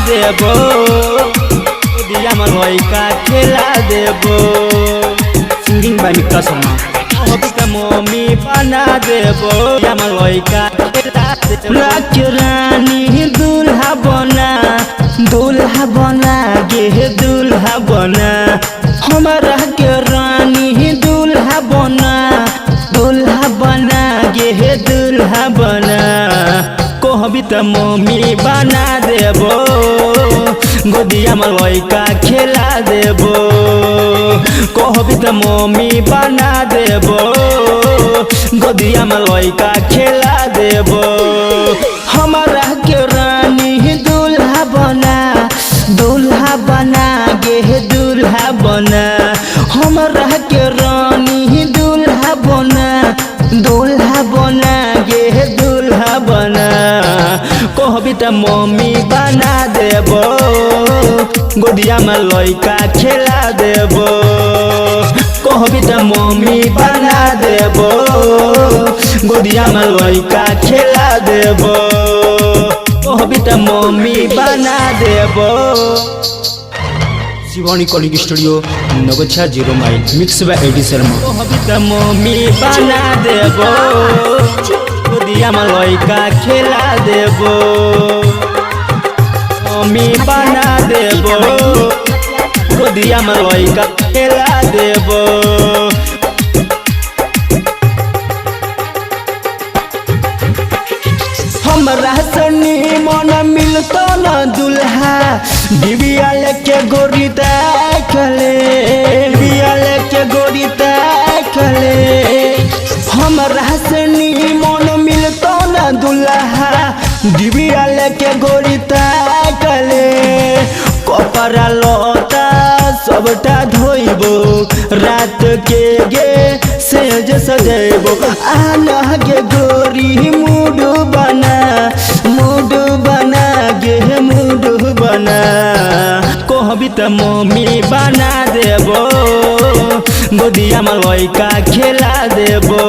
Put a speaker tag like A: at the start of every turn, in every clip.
A: देबो दिया में लइका खेला देबो सिंगिंग बाय मिक्का शर्मा कहबी त मम्मी बना देबो दिया में लइका खेला देबो राखे रानी दूल्हा बना गे दूल्हा बना हमारा के रानी दूल्हा बना गे दूल्हा बना कहबी त मम्मी बना देबो गोदिया में लइका खेला देबो कहबी त मम्मी बना देबो गोदिया में लइका खेला देबो हमारा के रानी दूल्हा बना गे दूल्हा बना हमारा के रानी दूल्हा बना गे दूल्हा बना कहबी त मम्मी बना देबो गोदिया में लइका खेला देबो कहबी त मम्मी बना देबो गोदिया में लइका खेला देबो कहबी त मम्मी बना देबो शिवानी कॉलिंग स्टूडियो नगोछा 0 माइल मिक्स बाय एडी शर्मा कहबी त मम्मी बना देबो गोदिया में लइका खेला देबो मम्मी बना देबो गोदिया में लइका खेला देबो हमरा सनी मन मिलतो न दुल्हा डिबिया लेके गोरी देखले हमरा सनी मन मिलतो न दुल्हा डिबिया लेके गोरी देखले कपड़ा लता सबटा धोइबो रात के गे सेज सजेबो आना गे गोरी मूड बना गे मूड बना कहबी त मम्मी बना देबो गोदिया में लइका खेला देबो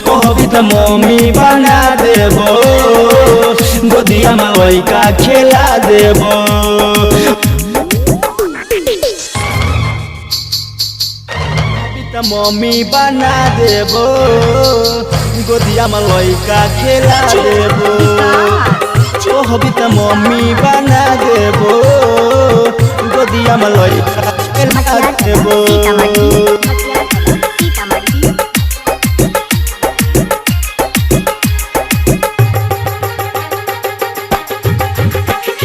A: कहबी त मम्मी बना देबो गोदिया में लइका खेला देबो मम्मी बना देबो गोदिया में लइका खेला देबो कहबी त मम्मी बना देबो गोदिया में लइका खेला देबो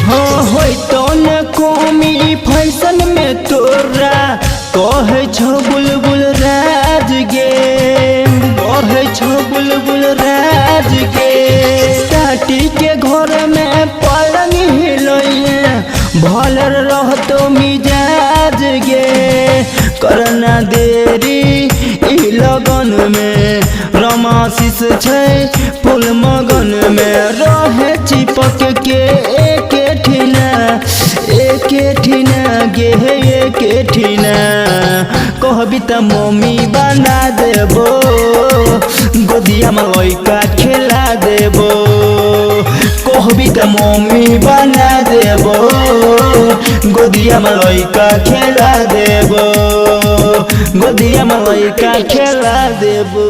A: हाँ होई तो न कमी फैशन में तोरा कहे छो बुलबुल राज गे टाटी के घर में पलंग हिलैया भलर रहतो मिजाज गे करना देरी ई लगन में रमाशिष छै फूल मगन में रहे चिपक के एक ठिना गे एक ठिना कहबी त मम्मी बना देबो गोदिया में लइका खेला देबो कहबी त मम्मी बना देबो गोदिया में लइका खेला देबो गोदिया में लइका खेला देबो।